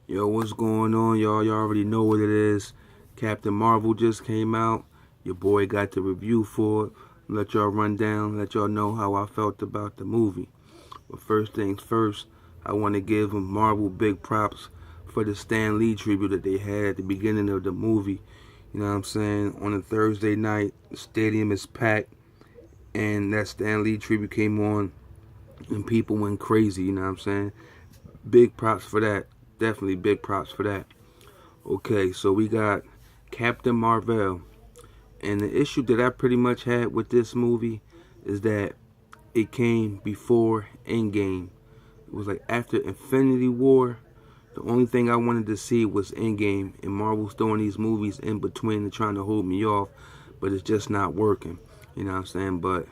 Yo, what's going on, y'all? Y'all already know what it is. Captain Marvel just came out. Your boy got the review for it. Let y'all run down, let y'all know how I felt about the movie. But first things first, I want to give Marvel big props for the Stan Lee tribute that they had at the beginning of the movie. You know what I'm saying? On a Thursday night, the stadium is packed, and that Stan Lee tribute came on, and people went crazy. You know what I'm saying? Big props for that. Definitely big props for that. Okay, so we got Captain Marvel. And the issue that I pretty much had with this movie is that it came before Endgame. It was like after Infinity War. The only thing I wanted to see was Endgame, and Marvel's throwing these movies in between and trying to hold me off, but it's just not working. You know what I'm saying? But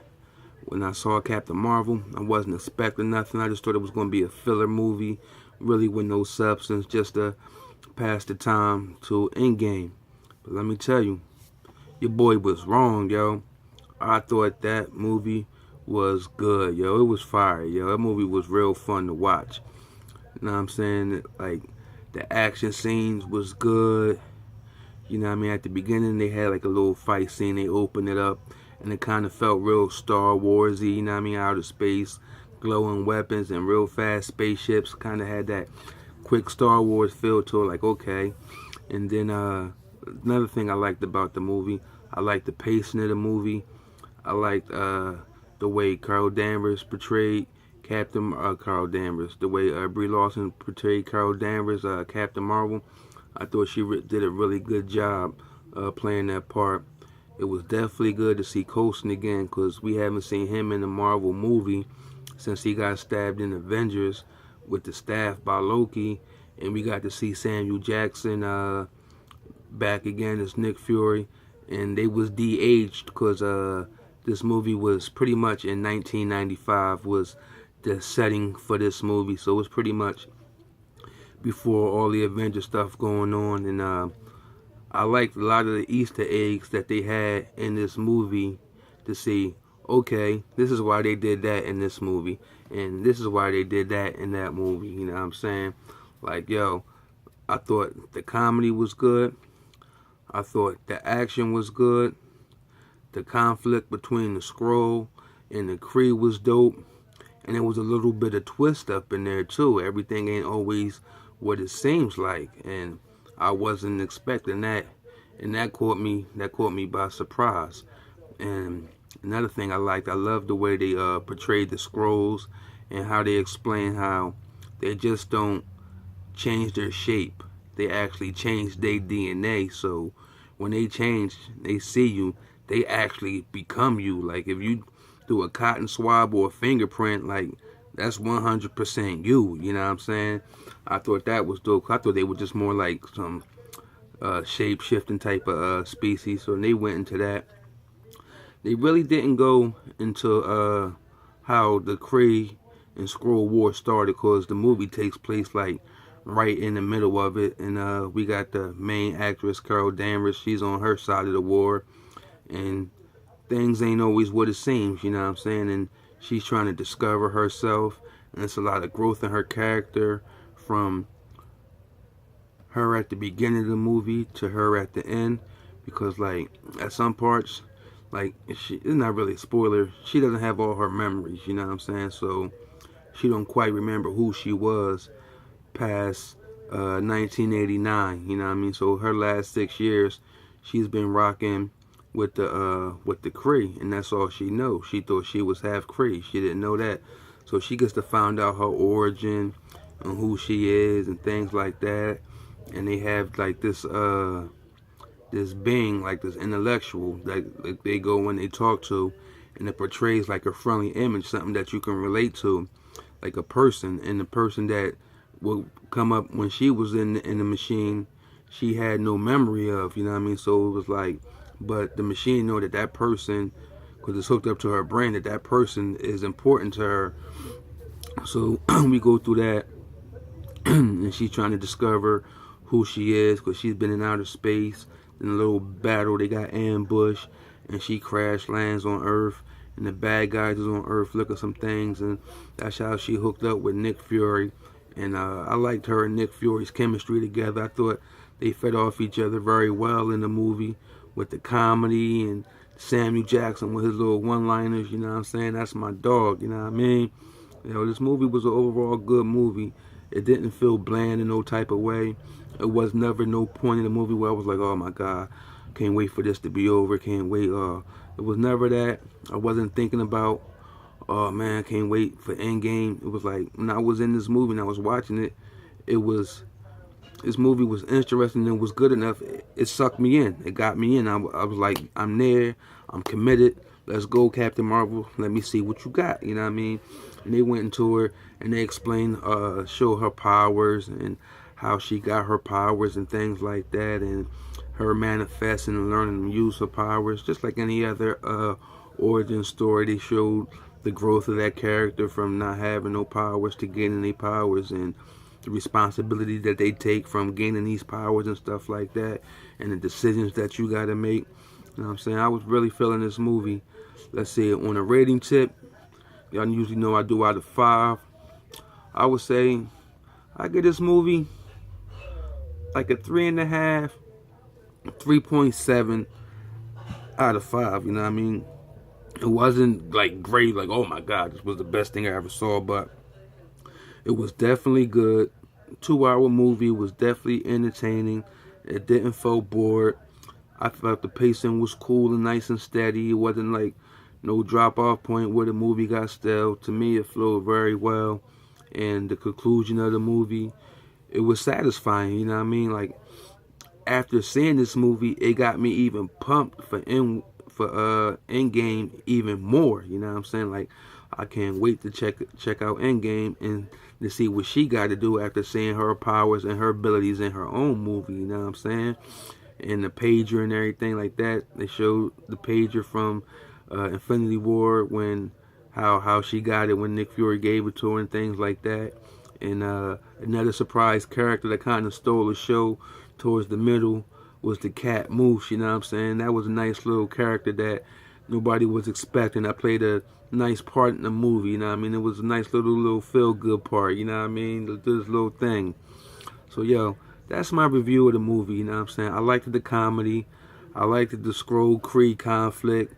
when I saw Captain Marvel, I wasn't expecting nothing. I just thought it was going to be a filler movie, really with no substance, just to pass the time to Endgame. But let me tell you, your boy was wrong, yo. I thought that movie was good, yo. It was fire, yo. That movie was real fun to watch. You know what I'm saying? Like, the action scenes was good. You know what I mean? At the beginning, they had like a little fight scene. They opened it up, and it kind of felt real Star Warsy. You know what I mean? Outer space, glowing weapons, and real fast spaceships. Kind of had that quick Star Wars feel to it. Like, okay. And then another thing I liked about the movie, I liked the pacing of the movie. I liked the way Carol Danvers portrayed Captain Carol Danvers, the way Brie Larson portrayed Carol Danvers, Captain Marvel. I thought she did a really good job playing that part. It was definitely good to see Coulson again because we haven't seen him in a Marvel movie since he got stabbed in Avengers with the staff by Loki, and we got to see Samuel Jackson back again as Nick Fury, and they was de-aged because this movie was pretty much in 1995 was the setting for this movie, so it was pretty much before all the Avenger stuff going on, and I liked a lot of the Easter eggs that they had in this movie to see, okay, this is why they did that in this movie, and this is why they did that in that movie, you know what I'm saying? Like, yo, I thought the comedy was good. I thought the action was good. The conflict between the Skrull and the Kree was dope. And there was a little bit of twist up in there too. Everything ain't always what it seems like. And I wasn't expecting that. And that caught me by surprise. And another thing I liked, I loved the way they portrayed the Skrulls and how they explain how they just don't change their shape. They actually change their DNA. So when they change, they see you, they actually become you. Like if you do a cotton swab or a fingerprint, like that's 100% you. You know what I'm saying? I thought that was dope. I thought they were just more like some shape shifting type of species. So they went into that. They really didn't go into how the Kree and Skrull War started because the movie takes place like right in the middle of it, and we got the main actress Carol Danvers. She's on her side of the war, and things ain't always what it seems. You know what I'm saying? And she's trying to discover herself, and it's a lot of growth in her character from her at the beginning of the movie to her at the end, because like at some parts, like it's not really a spoiler, she doesn't have all her memories. You know what I'm saying? So she don't quite remember who she was past 1989. You know what I mean? So her last 6 years, she's been rocking with the Kree, and that's all she knows. She thought she was half Kree. She didn't know that. So she gets to find out her origin and who she is and things like that. And they have like this being, like this intellectual that like they go when they talk to, and it portrays like a friendly image, something that you can relate to, like a person. And the person that will come up when she was in the machine, she had no memory of. You know what I mean? So it was like, but the machine know that that person, because it's hooked up to her brain, that that person is important to her. So we go through that, and she's trying to discover who she is because she's been in outer space. In a little battle, they got ambushed, and she crash lands on Earth, and the bad guys is on Earth look at some things, and that's how she hooked up with Nick Fury. And I liked her and Nick Fury's chemistry together. I thought they fed off each other very well in the movie with the comedy, and Samuel Jackson with his little one-liners, you know what I'm saying? That's my dog, you know what I mean? You know, this movie was an overall good movie. It didn't feel bland in no type of way. It was never no point in the movie where I was like, oh my God, can't wait for this to be over, can't wait. It was never that. I wasn't thinking about, oh man, can't wait for Endgame. It was like, when I was in this movie and I was watching it, this movie was interesting and was good enough. It sucked me in. It got me in. I was like, I'm there. I'm committed. Let's go, Captain Marvel. Let me see what you got. You know what I mean? And they went into her and they explained, show her powers and how she got her powers and things like that, and her manifesting and learning to use her powers, just like any other origin story. They showed the growth of that character from not having no powers to gaining their powers, and the responsibility that they take from gaining these powers and stuff like that, and the decisions that you got to make. You know what I'm saying? I was really feeling this movie. Let's see, on a rating tip, y'all usually know I do out of 5. I would say I give this movie like a 3.5, 3.7 out of 5. You know what I mean? It wasn't like great, like, oh my God, this was the best thing I ever saw, but it was definitely good. 2-hour movie, was definitely entertaining. It didn't feel bored. I felt the pacing was cool and nice and steady. It wasn't like no drop off point where the movie got stale. To me, it flowed very well. And the conclusion of the movie, it was satisfying. You know what I mean? Like, after seeing this movie, it got me even pumped for Endgame even more. You know what I'm saying? Like, I can't wait to check out Endgame and to see what she got to do after seeing her powers and her abilities in her own movie. You know what I'm saying? And the pager and everything like that. They showed the pager from Infinity War, when how she got it when Nick Fury gave it to her and things like that. And another surprise character that kind of stole the show towards the middle was the cat Moose. You know what I'm saying? That was a nice little character that nobody was expecting. I played a nice part in the movie. You know what I mean? It was a nice little feel good part. You know what I mean? This little thing. So yo, that's my review of the movie. You know what I'm saying? I liked the comedy. I liked the Skrull-Kree conflict.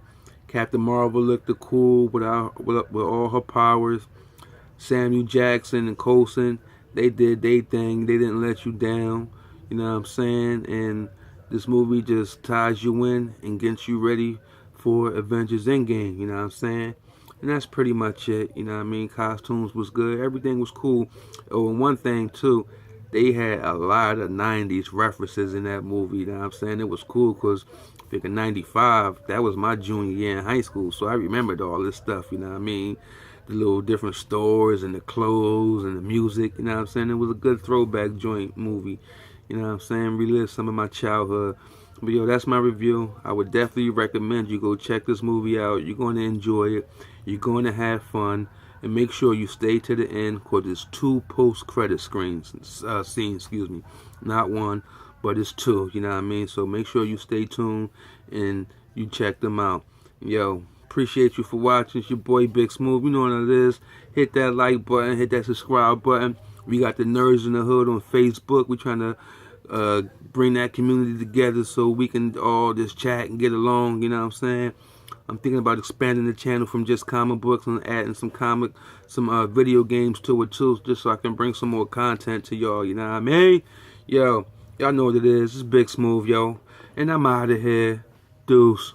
Captain Marvel looked cool with all her powers. Samuel Jackson and Coulson, they did their thing. They didn't let you down. You know what I'm saying? And this movie just ties you in and gets you ready for Avengers Endgame. You know what I'm saying? And that's pretty much it. You know what I mean? Costumes was good. Everything was cool. Oh, and one thing too, they had a lot of 90s references in that movie. You know what I'm saying? It was cool because in 95, that was my junior year in high school. So I remembered all this stuff. You know what I mean? The little different stores and the clothes and the music. You know what I'm saying? It was a good throwback joint movie. You know what I'm saying? Relive some of my childhood. But yo, that's my review. I would definitely recommend you go check this movie out. You're going to enjoy it. You're going to have fun. And make sure you stay to the end, because there's 2 post-credit scenes, not 1, but it's 2, you know what I mean? So make sure you stay tuned and you check them out. Yo, appreciate you for watching. It's your boy Big Smooth. You know what it is. Hit that like button, hit that subscribe button. We got the Nerds in the Hood on Facebook. We're trying to bring that community together so we can all just chat and get along, you know what I'm saying? I'm thinking about expanding the channel from just comic books and adding some video games to it too, just so I can bring some more content to y'all, you know what I mean? Yo, y'all know what it is. It's Big Smooth, yo. And I'm out of here. Deuce.